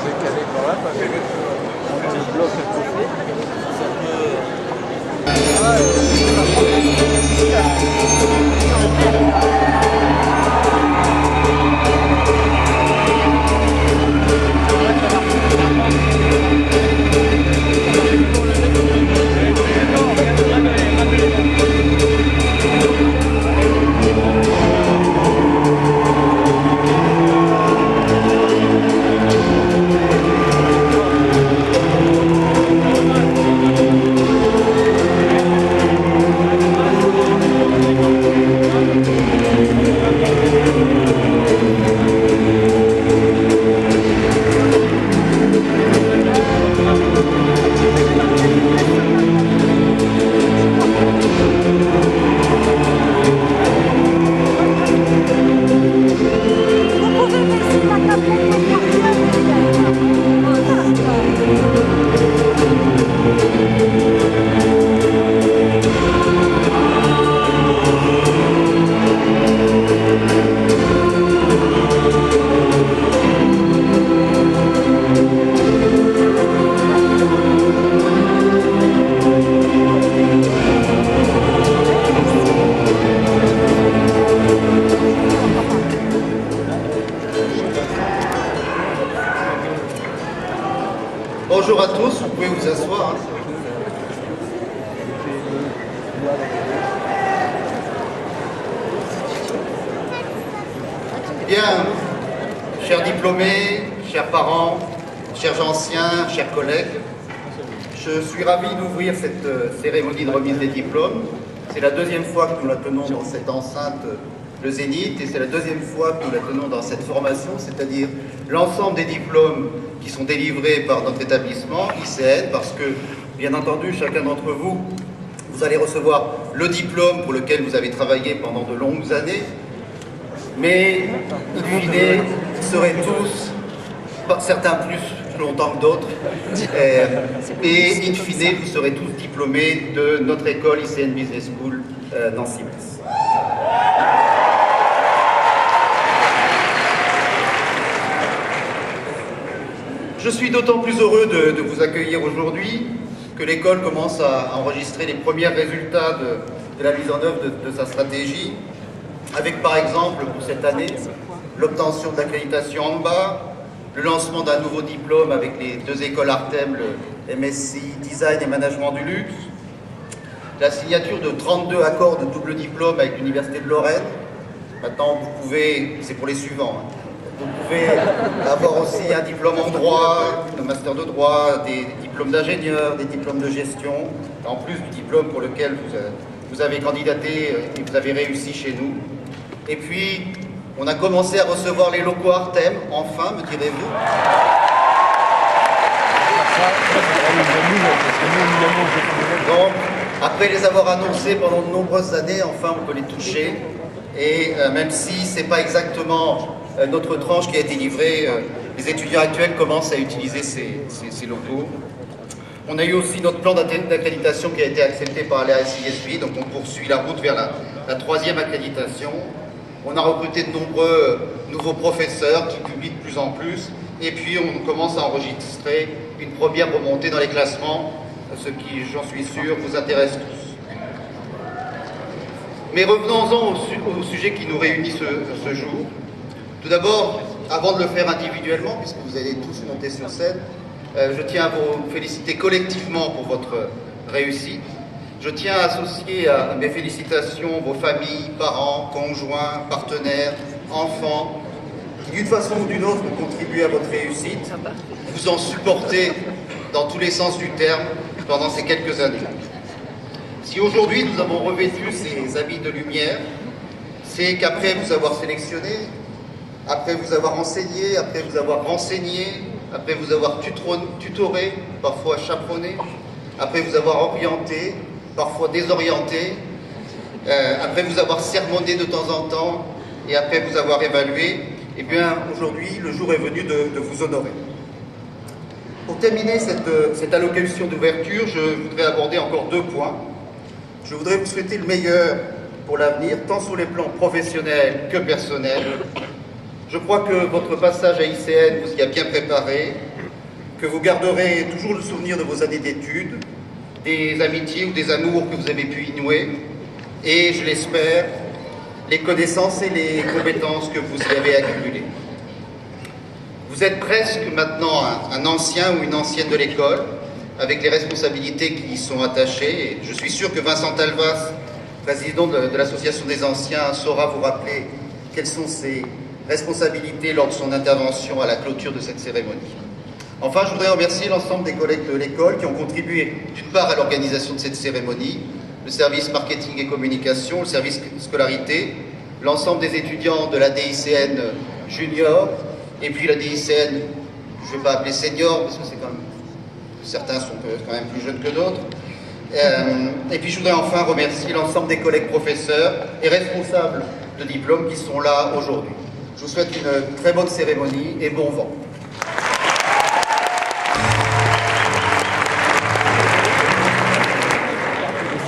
calé par là parce que le bloc à côté, ça Bonjour à tous, vous pouvez vous asseoir. Bien, chers diplômés, chers parents, chers anciens, chers collègues, je suis ravi d'ouvrir cette cérémonie de remise des diplômes. C'est la deuxième fois que nous la tenons dans cette enceinte, le Zénith, et c'est la deuxième fois que nous la tenons dans cette formation, c'est-à-dire l'ensemble des diplômes qui sont délivrés par notre établissement, ICN, parce que, bien entendu, chacun d'entre vous, vous allez recevoir le diplôme pour lequel vous avez travaillé pendant de longues années, mais, in fine, vous serez tous, certains plus longtemps que d'autres, et in fine, vous serez tous diplômés de notre école ICN Business School Nancy-Metz. Je suis d'autant plus heureux de vous accueillir aujourd'hui que l'école commence à enregistrer les premiers résultats de la mise en œuvre de sa stratégie, avec par exemple pour cette année l'obtention de l'accréditation en bas, le lancement d'un nouveau diplôme avec les deux écoles Artem, le MSc Design et Management du Luxe, la signature de 32 accords de double diplôme avec l'Université de Lorraine. Maintenant, vous pouvez, c'est pour les suivants, vous pouvez avoir aussi un diplôme en droit, un master de droit, des diplômes d'ingénieur, des diplômes de gestion, en plus du diplôme pour lequel vous avez candidaté et vous avez réussi chez nous. Et puis, on a commencé à recevoir les locaux Artem, enfin, me direz-vous. Donc, après les avoir annoncés pendant de nombreuses années, enfin, on peut les toucher. Et même si ce n'est pas exactement notre tranche qui a été livrée, les étudiants actuels commencent à utiliser ces locaux. On a eu aussi notre plan d'accréditation qui a été accepté par la RSISB, donc on poursuit la route vers la troisième accréditation. On a recruté de nombreux nouveaux professeurs qui publient de plus en plus, et puis on commence à enregistrer une première remontée dans les classements, ce qui, j'en suis sûr, vous intéresse tous. Mais revenons-en au sujet qui nous réunit ce jour. Tout d'abord, avant de le faire individuellement, puisque vous allez tous monter sur scène, je tiens à vous féliciter collectivement pour votre réussite. Je tiens à associer à mes félicitations vos familles, parents, conjoints, partenaires, enfants, qui d'une façon ou d'une autre ont contribué à votre réussite, vous en supportez dans tous les sens du terme pendant ces quelques années. Si aujourd'hui nous avons revêtu ces habits de lumière, c'est qu'après vous avoir sélectionné, après vous avoir enseigné, après vous avoir renseigné, après vous avoir tutoré, parfois chaperonné, après vous avoir orienté, parfois désorienté, après vous avoir sermonné de temps en temps, et après vous avoir évalué, eh bien aujourd'hui le jour est venu de vous honorer. Pour terminer cette allocution d'ouverture, je voudrais aborder encore 2 points. Je voudrais vous souhaiter le meilleur pour l'avenir, tant sur les plans professionnels que personnels. Je crois que votre passage à ICN vous y a bien préparé, que vous garderez toujours le souvenir de vos années d'études, des amitiés ou des amours que vous avez pu y nouer, et, je l'espère, les connaissances et les compétences que vous y avez accumulées. Vous êtes presque maintenant un ancien ou une ancienne de l'école, avec les responsabilités qui y sont attachées. Et je suis sûr que Vincent Talvas, président de l'Association des anciens, saura vous rappeler quelles sont ses responsabilités lors de son intervention à la clôture de cette cérémonie. Enfin, je voudrais remercier l'ensemble des collègues de l'école qui ont contribué d'une part à l'organisation de cette cérémonie, le service marketing et communication, le service scolarité, l'ensemble des étudiants de la DICN junior, et puis la DICN, je ne vais pas appeler senior, parce que c'est quand même, certains sont quand même plus jeunes que d'autres. Et puis je voudrais enfin remercier l'ensemble des collègues professeurs et responsables de diplôme qui sont là aujourd'hui. Je vous souhaite une très bonne cérémonie et bon vent.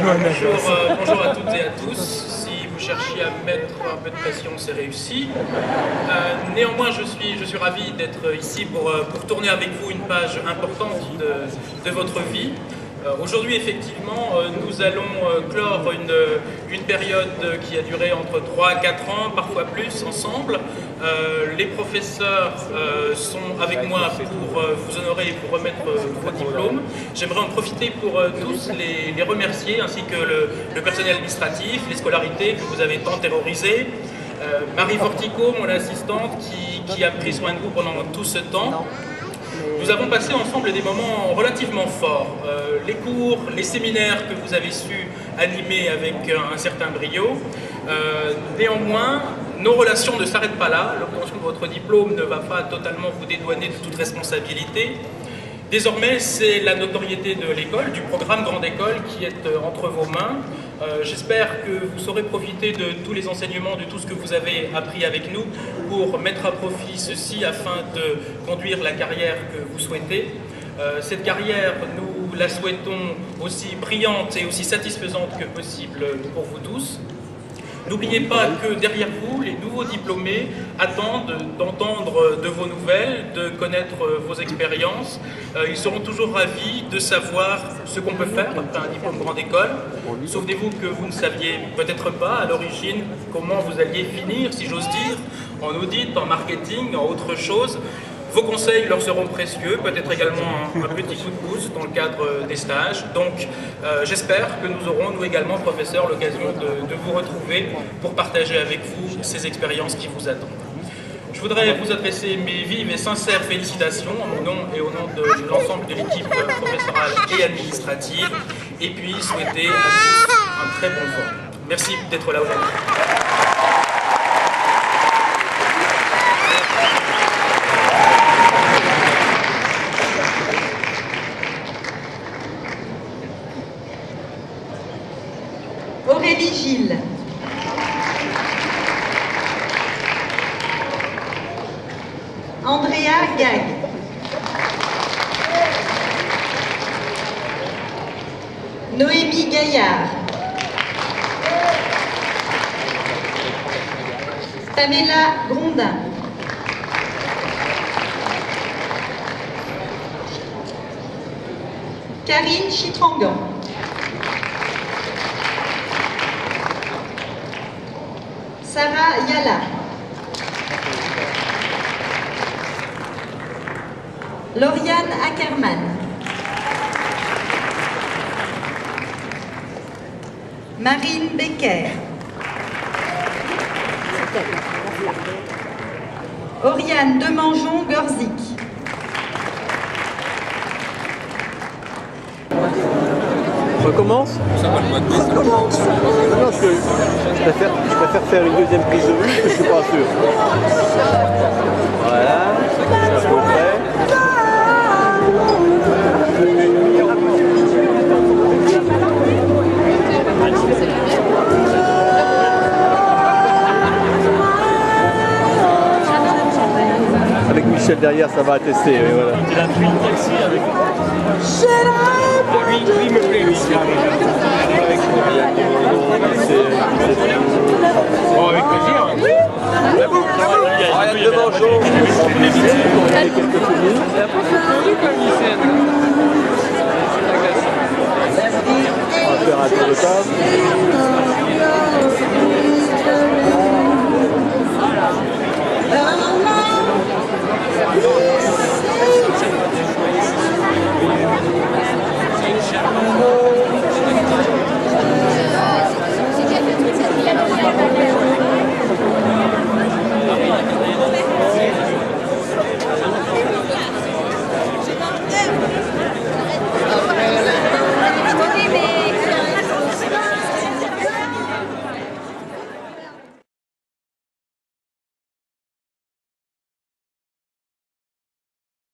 Bonjour à toutes et à tous. Si vous cherchiez à mettre un peu de pression, c'est réussi. Néanmoins, je suis ravi d'être ici pour tourner avec vous une page importante de votre vie. Aujourd'hui, effectivement, nous allons clore une période qui a duré entre 3 à 4 ans, parfois plus, ensemble. Les professeurs sont avec moi pour vous honorer et pour remettre vos diplômes. J'aimerais en profiter pour tous les remercier, ainsi que le personnel administratif, les scolarités que vous avez tant terrorisées. Marie Fortico, mon assistante, qui a pris soin de vous pendant tout ce temps. Nous avons passé ensemble des moments relativement forts. Les cours, les séminaires que vous avez su animer avec un certain brio. Néanmoins, nos relations ne s'arrêtent pas là. L'obtention de votre diplôme ne va pas totalement vous dédouaner de toute responsabilité. Désormais, c'est la notoriété de l'école, du programme Grande École qui est entre vos mains. J'espère que vous saurez profiter de tous les enseignements, de tout ce que vous avez appris avec nous pour mettre à profit ceci afin de conduire la carrière que vous souhaitez. Cette carrière, nous la souhaitons aussi brillante et aussi satisfaisante que possible pour vous tous. N'oubliez pas que derrière vous, les nouveaux diplômés attendent d'entendre de vos nouvelles, de connaître vos expériences. Ils seront toujours ravis de savoir ce qu'on peut faire après un diplôme Grande École. Souvenez-vous que vous ne saviez peut-être pas à l'origine comment vous alliez finir, si j'ose dire, en audit, en marketing, en autre chose. Vos conseils leur seront précieux, peut-être également un petit coup de pouce dans le cadre des stages. Donc j'espère que nous aurons, nous également, professeurs, l'occasion de vous retrouver pour partager avec vous ces expériences qui vous attendent. Je voudrais vous adresser mes vives et sincères félicitations en mon nom et au nom de l'ensemble de l'équipe professorale et administrative, et puis souhaiter à tous un très bon vent. Merci d'être là aujourd'hui. Aurélie Gilles. Andrea Gag. Noémie Gaillard. Pamela Grondin. Karine Chitrangan. Sarah Yala. Lauriane Ackerman. Marine Becker. Oriane Demangeon-Gorzic. On recommence ? On recommence. Non, parce que je préfère faire une deuxième prise de vue parce que je suis pas sûr. Voilà, c'est à peu près. Avec Michel derrière, ça va attester. Voilà. Il a pris le taxi avec. Ah oui, il me plaît, lui. Bon, avec plaisir. Oui. Mais bon, Oriane Demangeon. sur le retard.